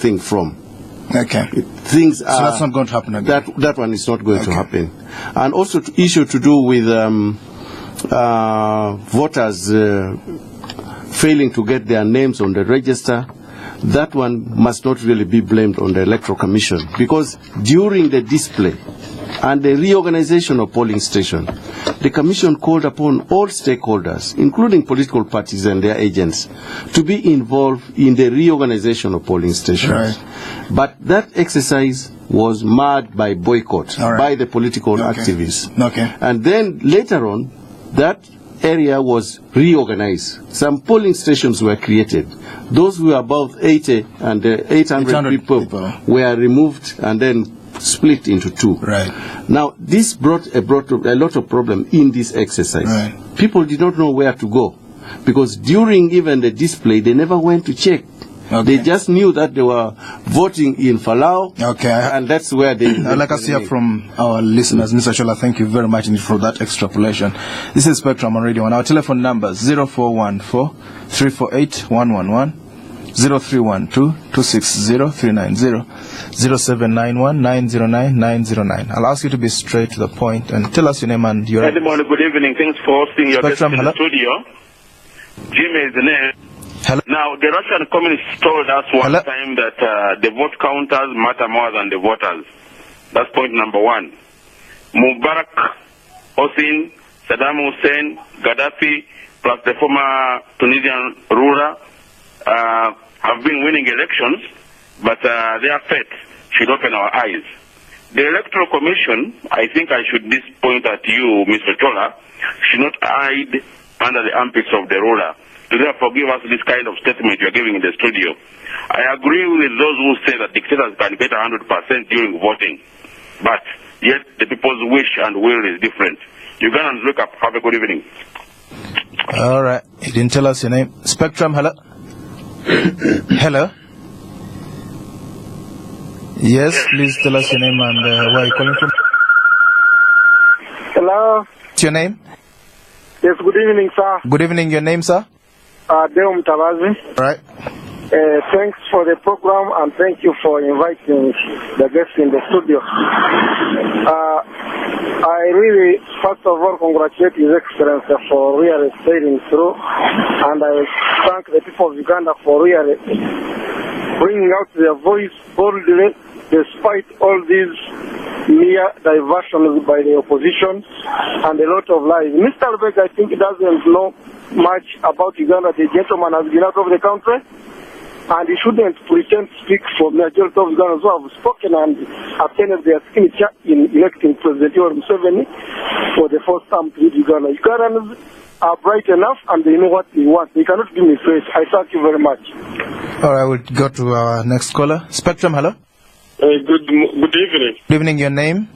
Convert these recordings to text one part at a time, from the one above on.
thing from. Okay. Things are, so that's not going to happen again. That one is not going to happen. And also issue to do with voters failing to get their names on the register. That one must not really be blamed on the Electoral Commission, because during the display and the reorganization of polling stations, the Commission called upon all stakeholders, including political parties and their agents, to be involved in the reorganization of polling stations. Right. But that exercise was marred by boycott by the political activists. And then later on, that area was reorganized. Some polling stations were created. Those who were above 80 and 800 people were removed and then split into two. Right. Now, this brought a lot of problem in this exercise. Right. People did not know where to go, because during even the display, they never went to check. They just knew that they were voting in Falau, and that's where they... I'd like us to hear from our listeners. Mr. Ochola, thank you very much for that extrapolation. This is Spectrum on Radio 1. Our telephone numbers 0414-348-111, 0312-260-390, 0791-909-909. I'll ask you to be straight to the point and tell us your name and your... Edmond, good evening. Thanks for hosting your guest in the studio. Jimmy is the name. Hello? Now, the Russian communists told us one time that the vote counters matter more than the voters. That's point number one. Mubarak, Hossein, Saddam Hussein, Gaddafi, plus the former Tunisian ruler have been winning elections, but their fate should open our eyes. The Electoral Commission, I think I should point at you, Mr. Ochola, should not hide under the armpits of the ruler. To therefore give us this kind of statement you are giving in the studio. I agree with those who say that dictators can get 100% during voting, but yet the people's wish and will is different. Ugandans, wake up. Have a good evening. All right. You didn't tell us your name. Spectrum, hello? Hello? Yes, please tell us your name and where are you calling from? Hello? What's your name? Yes, good evening, sir. Good evening. Your name, sir? Deo Mtabazi. Right. Thanks for the program and thank you for inviting the guests in the studio. I really, first of all, congratulate His Excellency for really staying through, and I thank the people of Uganda for really bringing out their voice boldly despite all these mere diversions by the opposition and a lot of lies. Mr. Lubega, I think he doesn't know much about Uganda. The gentleman has been out of the country, and he shouldn't pretend to speak for the majority of Ugandans who have spoken and obtained their signature in electing President Yoweri Museveni for the first time to lead Uganda. Ugandans are bright enough and they know what they want. They cannot give me face. I thank you very much. All right, we'll go to our next caller. Spectrum, hello? Good evening. Good evening, your name?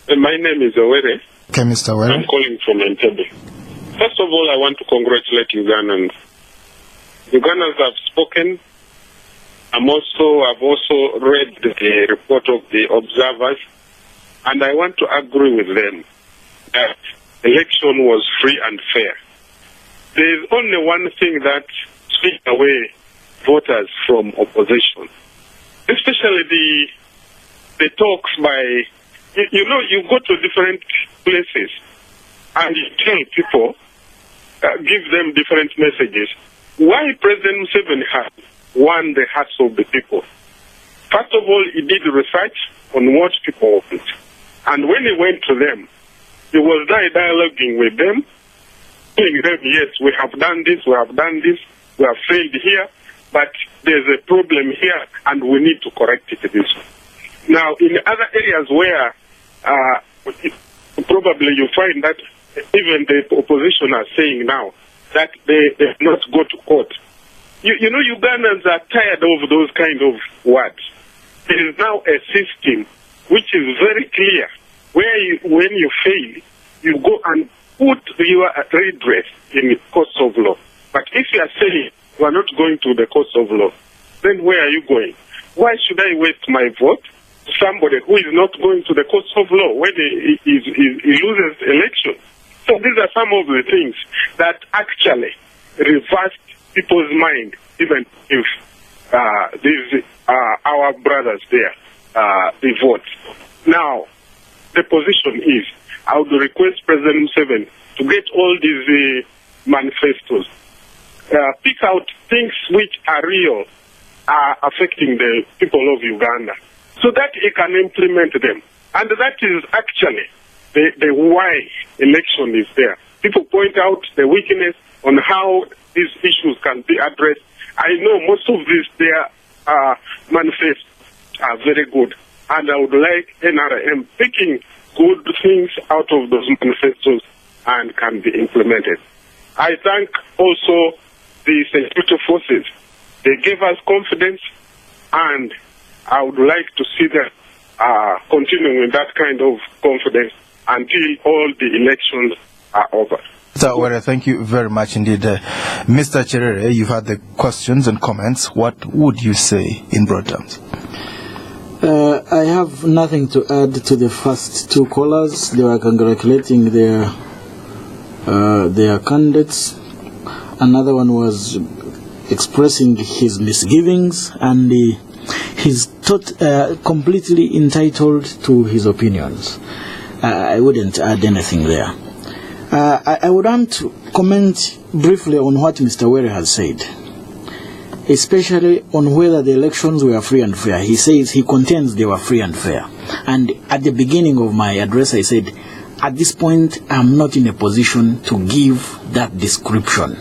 My name is Kyerere. Okay, Mr. Willy. I'm calling from Entebbe. First of all, I want to congratulate Ugandans. Ugandans have spoken. I've also read the report of the observers, and I want to agree with them that election was free and fair. There is only one thing that takes away voters from opposition, especially the talks by, you go to different places and you tell people, give them different messages. Why President Museveni has won the hearts of the people? First of all, he did research on what people want. And when he went to them, he was dialoguing with them, telling them, yes, we have done this, we have failed here, but there's a problem here, and we need to correct it this way. Now, in other areas where probably you find that even the opposition are saying now that they not go to court. You know, Ugandans are tired of those kind of words. There is now a system which is very clear, where when you fail, you go and put your redress in the courts of law. But if you are saying you are not going to the courts of law, then where are you going? Why should I waste my vote to somebody who is not going to the courts of law when he loses election? So these are some of the things that actually reversed people's mind, even if our brothers there, the votes. Now, the position is, I would request President Museveni to get all these manifestos, pick out things which are real, are affecting the people of Uganda, so that he can implement them. And that is actually the why election is there. People point out the weakness on how these issues can be addressed. I know most of these their manifests are very good, and I would like NRM picking good things out of those manifestos and can be implemented. I thank also the security forces. They gave us confidence, and I would like to see them continuing with that kind of confidence until all the elections are over. Mr. Kyerere, thank you very much indeed. Mr. Kyerere, you've had the questions and comments. What would you say in broad terms? I have nothing to add to the first two callers. They were congratulating their candidates. Another one was expressing his misgivings, and he's completely entitled to his opinions. I wouldn't add anything there. I would want to comment briefly on what Mr. Willy has said, especially on whether the elections were free and fair. He says, he contends they were free and fair. And at the beginning of my address, I said, at this point, I'm not in a position to give that description,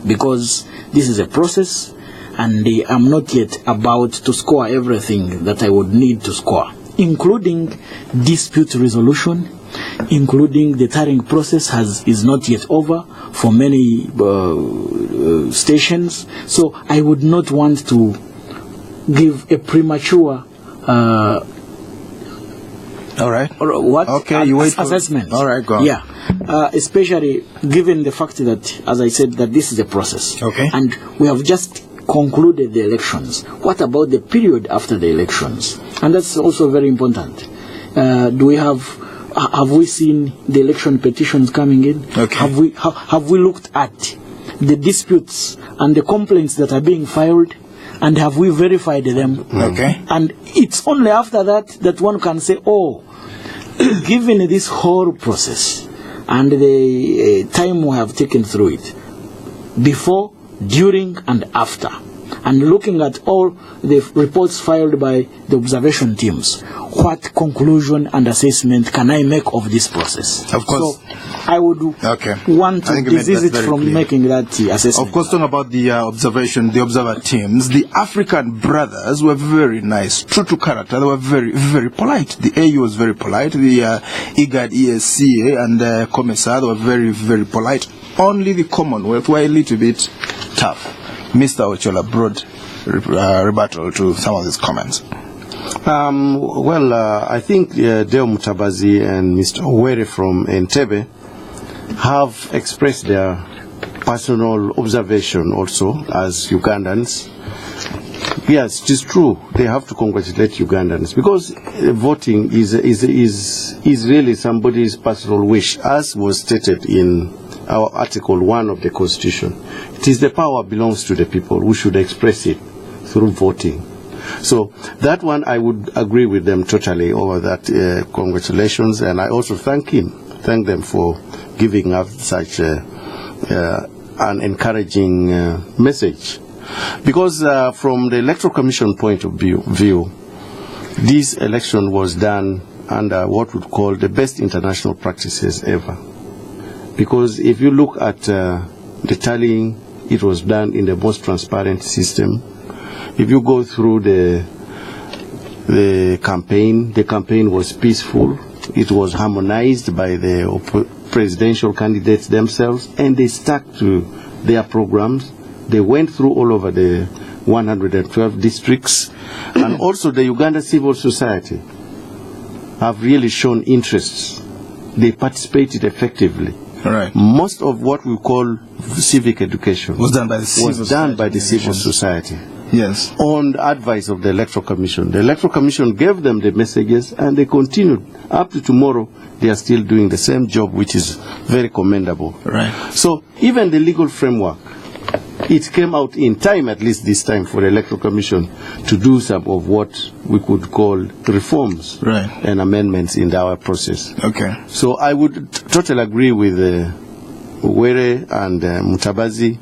because this is a process, and I'm not yet about to score everything that I would need to score, including dispute resolution, including the tarring process is not yet over for many stations. So I would not want to give a premature all right. What? Okay, you wait assessment. All right, go on. Yeah, especially given the fact that, as I said, that this is a process. Okay. And we have just concluded the elections. What about the period after the elections? And that's also very important. Have we seen the election petitions coming in? Okay. Have we looked at the disputes and the complaints that are being filed, and have we verified them? Okay. And it's only after that one can say, oh, given this whole process and the time we have taken through it, before, during, and after, and looking at all the reports filed by the observation teams, what conclusion and assessment can I make of this process? Of course. So I would want to desist from clear. Making that assessment. Of course, talking about the the observer teams, the African brothers were very nice, true to character. They were very, very polite. The AU was very polite. The IGAD, ESCA, and the Commissar were very, very polite. Only the Commonwealth were a little bit tough. Mr. Ochola, broad rebuttal to some of these comments. I think Deo Mutabazi and Mr. Kyerere from Entebbe have expressed their personal observation also as Ugandans. Yes, it is true. They have to congratulate Ugandans, because voting is really somebody's personal wish, as was stated in our Article 1 of the Constitution. It is the power belongs to the people who should express it through voting. So that one, I would agree with them totally over that. Congratulations, and I also thank them for giving us such an encouraging message. Because from the Electoral Commission point of view, this election was done under what we call the best international practices ever. Because if you look at the tallying, it was done in the most transparent system. If you go through the campaign was peaceful. It was harmonized by the presidential candidates themselves, and they stuck to their programs. They went through all over the 112 districts, and also the Uganda civil society have really shown interests. They participated effectively. Right. Most of what we call civic education was done by the civil society. Yes. On the advice of the Electoral Commission. The Electoral Commission gave them the messages, and they continued. Up to tomorrow, they are still doing the same job, which is very commendable. Right. So even the legal framework it came out in time, at least this time, for the Electoral Commission to do some of what we could call reforms and amendments in our process. Okay. So I would totally agree with Were and Mutabazi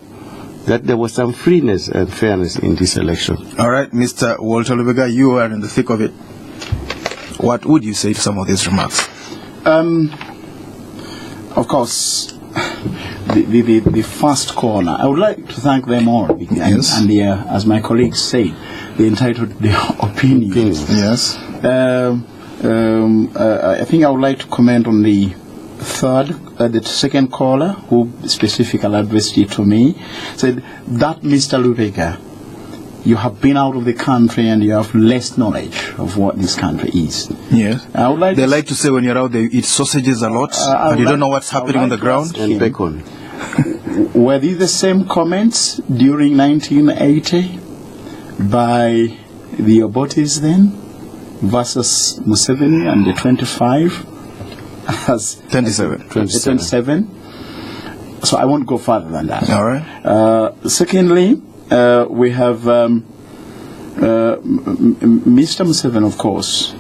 that there was some freeness and fairness in this election. All right, Mr. Walter Lubega, you are in the thick of it. What would you say to some of these remarks? Of course, the first caller, I would like to thank them all. Yes. And as my colleagues say, they entitled their opinions. Yes. I think I would like to comment on the second caller, who specifically addressed it to me, said that Mr. Lubega, you have been out of the country and you have less knowledge of what this country is. Yes. I would like they like to say when you're out, they eat sausages a lot, and you don't know what's happening on the ground. And bacon. Were these the same comments during 1980 by the Obotes then versus Museveni and the 25? As 27. So I won't go further than that. All right. Secondly, we have Mr. Museveni, of course.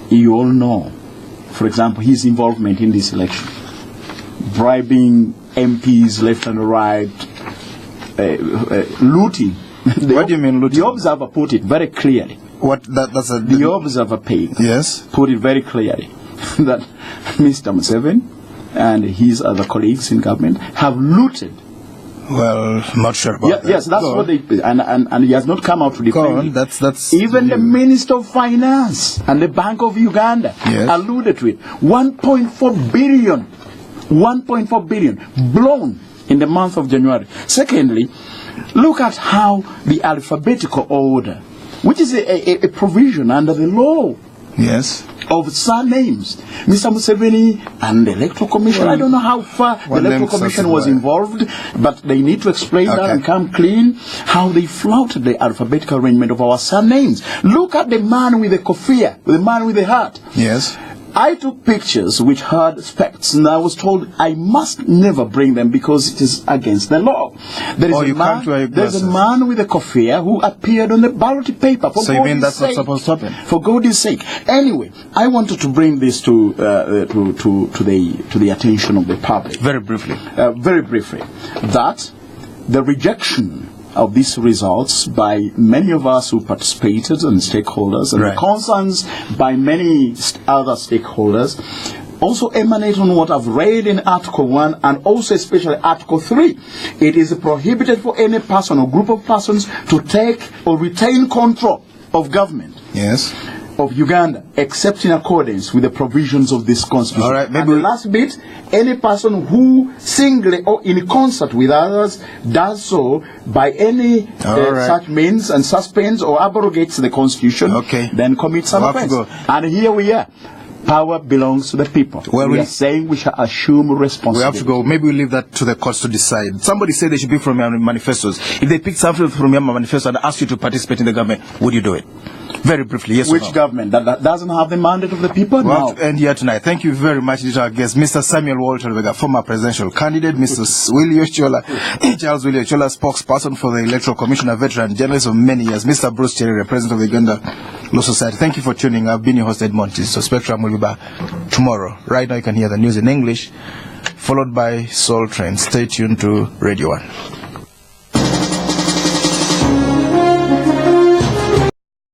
You all know, for example, his involvement in this election, bribing MPs left and right, looting. What do you mean looting? The Observer put it very clearly. The Observer page put it very clearly that Mr. Museveni and his other colleagues in government have looted. Well, I'm not sure about that. Yes, that's what they and he has not come out to defend. That's even the Minister of Finance and the Bank of Uganda alluded to it. 1.4 billion blown in the month of January. Secondly, look at how the alphabetical order, which is a provision under the law. Yes. Of surnames. Mr. Museveni and the Electoral Commission, I don't know how far the Electoral Commission was involved, but they need to explain that and come clean how they flouted the alphabetical arrangement of our surnames. Look at the man with the kofia, the man with the hat. Yes. I took pictures which had specs, and I was told I must never bring them because it is against the law. There's a man with a kofia who appeared on the ballot paper. So you mean that's not supposed to happen? For God's sake. Anyway, I wanted to bring this to the attention of the public. Very briefly. That the rejection of these results by many of us who participated and stakeholders, and the concerns by many other stakeholders also emanate on what I've read in Article 1 and also especially Article 3. It is prohibited for any person or group of persons to take or retain control of government. Yes. Of Uganda, except in accordance with the provisions of this constitution. All right, and the last bit, any person who singly or in concert with others does so by any such means and suspends or abrogates the constitution, then commits an offense. And here we are. Power belongs to the people. Well, we are saying we shall assume responsibility. We have to go. Maybe we leave that to the courts to decide. Somebody said they should be from your manifestos. If they pick something from your manifesto and ask you to participate in the government, would you do it? Very briefly, yes or no? Which government? That doesn't have the mandate of the people? We have to end here tonight. Thank you very much to our guest, Mr. Samuel Walter Lubega, former presidential candidate, Mr. Willy Ochola, Charles Willy Ochola, spokesperson for the Electoral Commission, a veteran journalist of many years, Mr. Bruce Kyerere, president of the Uganda Law Society. Thank you for tuning. I've been your host, Edmond. So Spectrum will be back tomorrow. Right now you can hear the news in English, followed by Soul Train. Stay tuned to Radio 1.